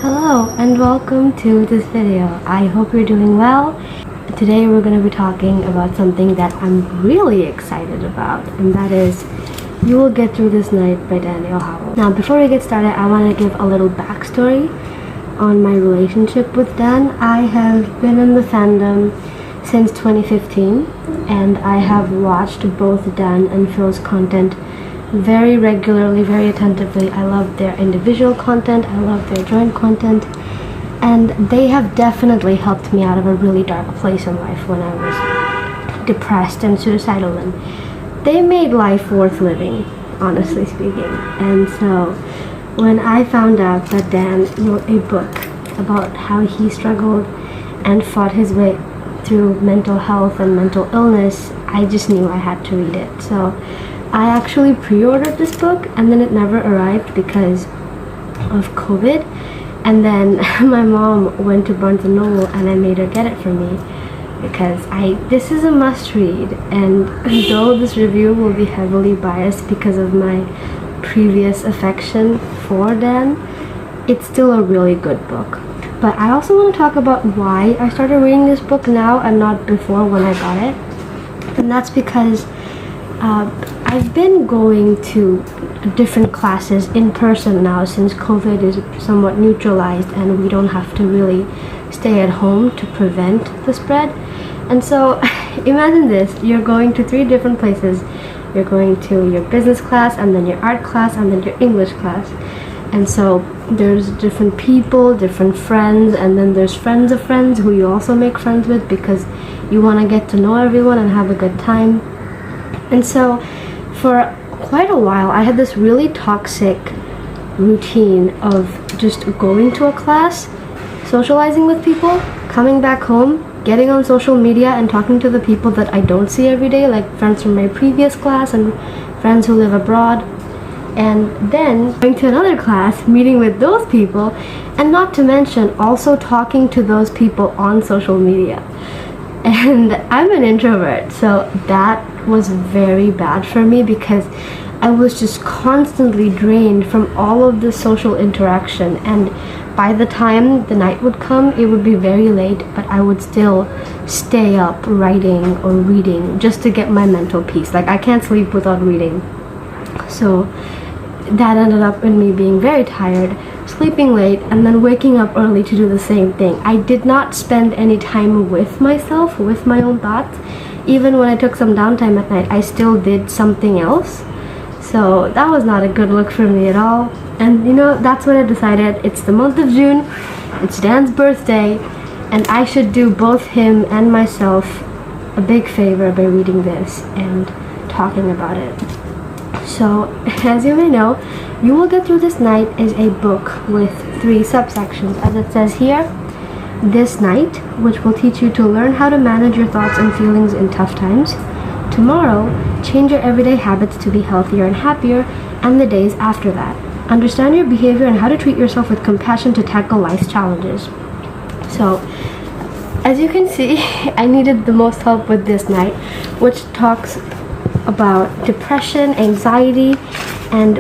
Hello and welcome to this video. I hope you're doing well. Today we're going to be talking about something that I'm really excited about, and that is You Will Get Through This Night by Daniel Howell. Now before we get started, I want to give a little backstory on my relationship with Dan. I have been in the fandom since 2015 and I have watched both Dan and Phil's content very regularly, very attentively. I love their individual content, I love their joint content, and they have definitely helped me out of a really dark place in life when I was depressed and suicidal, and they made life worth living, honestly speaking. And so when I found out that Dan wrote a book about how he struggled and fought his way through mental health and mental illness, I just knew I had to read it. So I actually pre-ordered this book and then it never arrived because of COVID, and then my mom went to Barnes & Noble and I made her get it for me because this is a must read. And though this review will be heavily biased because of my previous affection for Dan, it's still a really good book. But I also want to talk about why I started reading this book now and not before when I got it. And that's because I've been going to different classes in person now since COVID is somewhat neutralized and we don't have to really stay at home to prevent the spread. And so imagine this, you're going to 3 different places. You're going to your business class, and then your art class, and then your English class. And so there's different people, different friends, and then there's friends of friends who you also make friends with because you want to get to know everyone and have a good time. And so for quite a while I had this really toxic routine of just going to a class, socializing with people, coming back home, getting on social media and talking to the people that I don't see every day, like friends from my previous class and friends who live abroad, and then going to another class, meeting with those people, and not to mention also talking to those people on social media. And I'm an introvert, so that was very bad for me because I was just constantly drained from all of the social interaction, and by the time the night would come it would be very late, but I would still stay up writing or reading just to get my mental peace. Like, I can't sleep without reading. So that ended up in me being very tired, sleeping late, and then waking up early to do the same thing. I did not spend any time with myself, with my own thoughts. Even when I took some downtime at night, I still did something else. So that was not a good look for me at all. And that's when I decided it's the month of June, it's Dan's birthday, and I should do both him and myself a big favor by reading this and talking about it. So, as you may know, You Will Get Through This Night is a book with 3 subsections, as it says here. This night, which will teach you to learn how to manage your thoughts and feelings in tough times. Tomorrow, change your everyday habits to be healthier and happier, and the days after that. Understand your behavior and how to treat yourself with compassion to tackle life's challenges. So, as you can see, I needed the most help with this night, which talks about depression, anxiety, and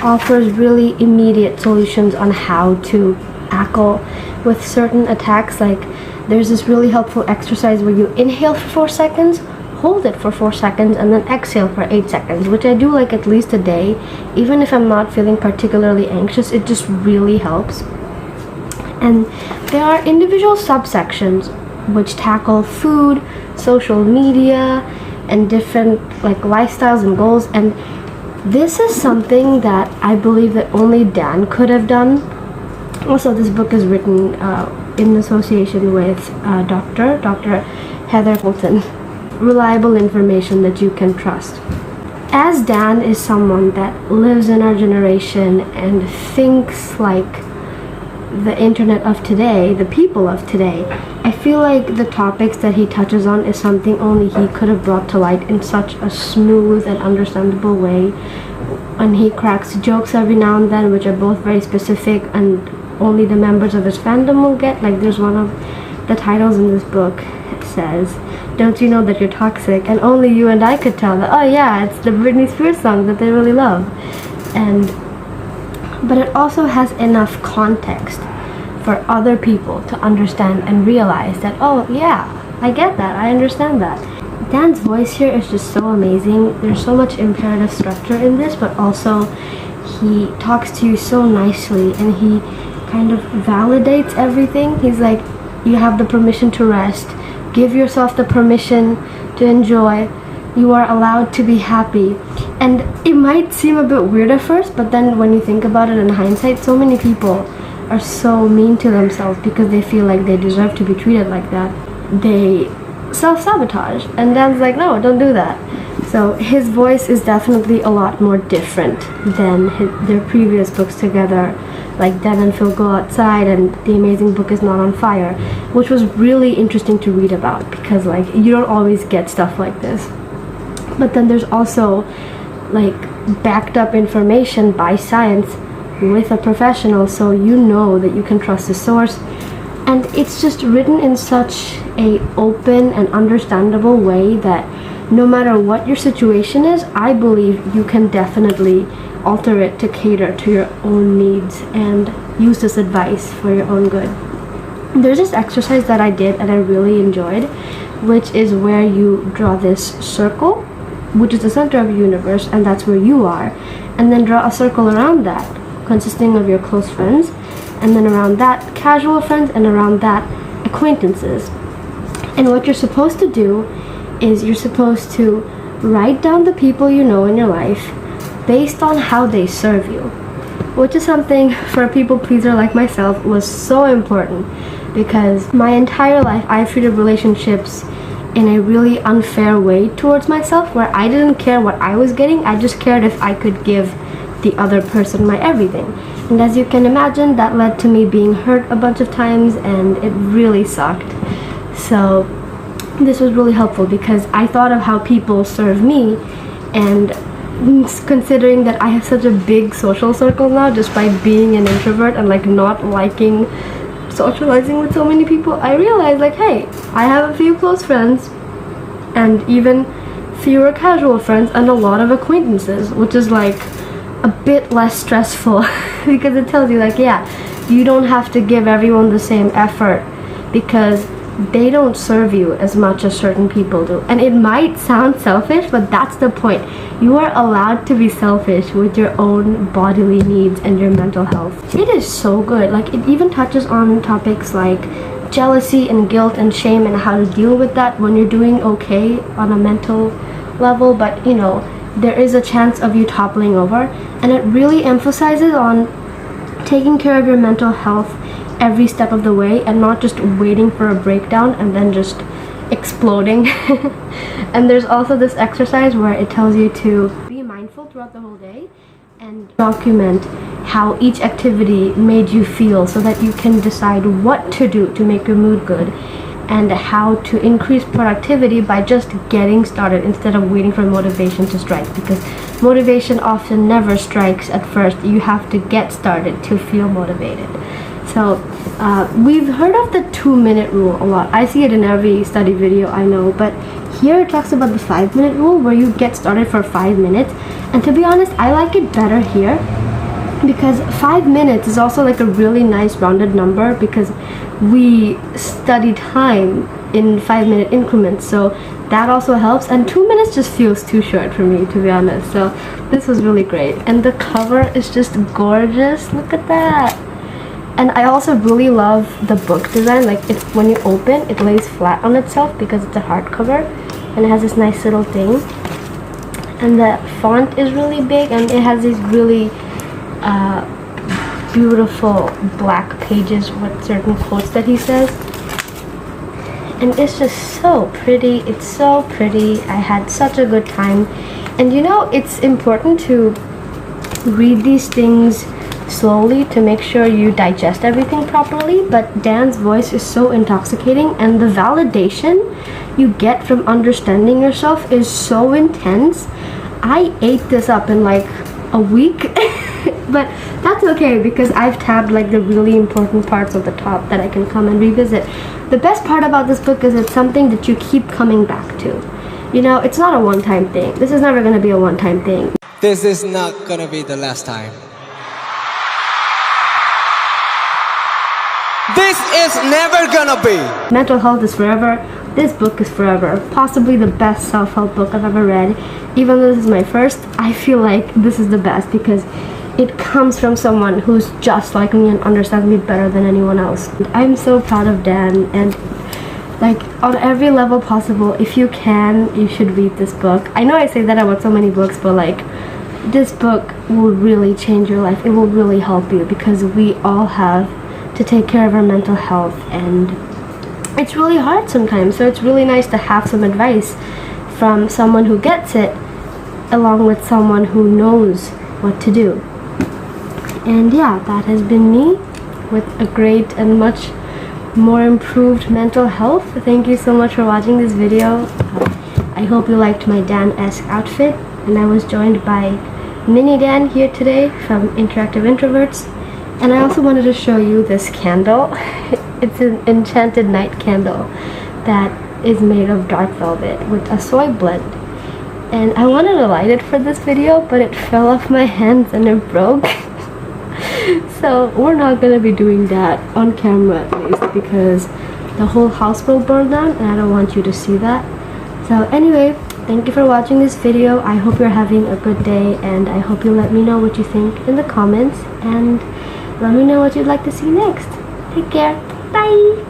offers really immediate solutions on how to tackle with certain attacks. Like, there's this really helpful exercise where you inhale for 4 seconds, hold it for 4 seconds, and then exhale for 8 seconds, which I do like at least a day. Even if I'm not feeling particularly anxious, it just really helps. And there are individual subsections which tackle food, social media, and different lifestyles and goals. And this is something that I believe that only Dan could have done. Also, this book is written in association with Dr. Heather Holton. Reliable information that you can trust. As Dan is someone that lives in our generation and thinks like the internet of today, the people of today, I feel like the topics that he touches on is something only he could have brought to light in such a smooth and understandable way. And he cracks jokes every now and then, which are both very specific and only the members of his fandom will get. Like, there's one of the titles in this book says, "Don't you know that you're toxic?" And only you and I could tell that, oh yeah, it's the Britney Spears song that they really love. But it also has enough context for other people to understand and realize that, oh yeah, I get that, I understand that. Dan's voice here is just so amazing. There's so much imperative structure in this, but also he talks to you so nicely and he kind of validates everything. He's like, you have the permission to rest. Give yourself the permission to enjoy. You are allowed to be happy. And it might seem a bit weird at first, but then when you think about it in hindsight, so many people are so mean to themselves because they feel like they deserve to be treated like that. They self-sabotage, and Dan's like, no, don't do that. So his voice is definitely a lot more different than their previous books together, like Dan and Phil Go Outside and The Amazing Book Is Not on Fire, which was really interesting to read about because like you don't always get stuff like this. But then there's also like backed up information by science with a professional, so you know that you can trust the source. And it's just written in such a open and understandable way that no matter what your situation is, I believe you can definitely alter it to cater to your own needs and use this advice for your own good. There's this exercise that I did and I really enjoyed, which is where you draw this circle, which is the center of your universe, and that's where you are, and then draw a circle around that consisting of your close friends, and then around that casual friends, and around that acquaintances. And what you're supposed to do is you're supposed to write down the people you know in your life based on how they serve you, which is something for a people pleaser like myself was so important, because my entire life I've treated relationships in a really unfair way towards myself, where I didn't care what I was getting, I just cared if I could give the other person my everything. And as you can imagine, that led to me being hurt a bunch of times, and it really sucked. So this was really helpful because I thought of how people serve me, and considering that I have such a big social circle now just by being an introvert and like not liking socializing with so many people, I realized like, hey, I have a few close friends and even fewer casual friends and a lot of acquaintances, which is like a bit less stressful because it tells you like, yeah, you don't have to give everyone the same effort because they don't serve you as much as certain people do. And it might sound selfish, but that's the point. You are allowed to be selfish with your own bodily needs and your mental health. It is so good. Like, it even touches on topics like jealousy and guilt and shame and how to deal with that when you're doing okay on a mental level, but you know, there is a chance of you toppling over. And it really emphasizes on taking care of your mental health every step of the way and not just waiting for a breakdown and then just exploding. And there's also this exercise where it tells you to be mindful throughout the whole day and document how each activity made you feel so that you can decide what to do to make your mood good, and how to increase productivity by just getting started instead of waiting for motivation to strike, because motivation often never strikes at first. You have to get started to feel motivated. So we've heard of the 2-minute rule a lot. I see it in every study video I know, but here it talks about the 5-minute rule where you get started for 5 minutes. And to be honest, I like it better here because 5 minutes is also like a really nice rounded number because we study time in 5-minute increments, so that also helps. And 2 minutes just feels too short for me, to be honest. So this was really great, and the cover is just gorgeous. Look at that. And I also really love the book design. Like, when you open, it lays flat on itself because it's a hardcover, and it has this nice little thing. And the font is really big, and it has these really beautiful black pages with certain quotes that he says. And it's just so pretty. It's so pretty. I had such a good time. And you know, it's important to read these things slowly to make sure you digest everything properly, but Dan's voice is so intoxicating, and the validation you get from understanding yourself is so intense. I ate this up in like a week but that's okay because I've tabbed like the really important parts of the top that I can come and revisit. The best part about this book is it's something that you keep coming back to. You know, it's not a one-time thing. This is never going to be a one-time thing. This is not gonna be the last time. This is never gonna be. Mental health is forever. This book is forever. Possibly the best self-help book I've ever read. Even though this is my first, I feel like this is the best because it comes from someone who's just like me and understands me better than anyone else. I'm so proud of Dan, and like on every level possible, if you can, you should read this book. I know I say that about so many books, but like this book will really change your life. It will really help you because we all have to take care of our mental health, and it's really hard sometimes, so it's really nice to have some advice from someone who gets it along with someone who knows what to do. And yeah, that has been me with a great and much more improved mental health. Thank you so much for watching this video. I hope you liked my Dan-esque outfit, and I was joined by Mini Dan here today from Interactive Introverts. And I also wanted to show you this candle. It's an enchanted night candle that is made of dark velvet with a soy blend. And I wanted to light it for this video, but it fell off my hands and it broke. So we're not gonna be doing that on camera, at least, because the whole house will burn down and I don't want you to see that. So anyway, thank you for watching this video. I hope you're having a good day, and I hope you let me know what you think in the comments, and let me know what you'd like to see next. Take care. Bye!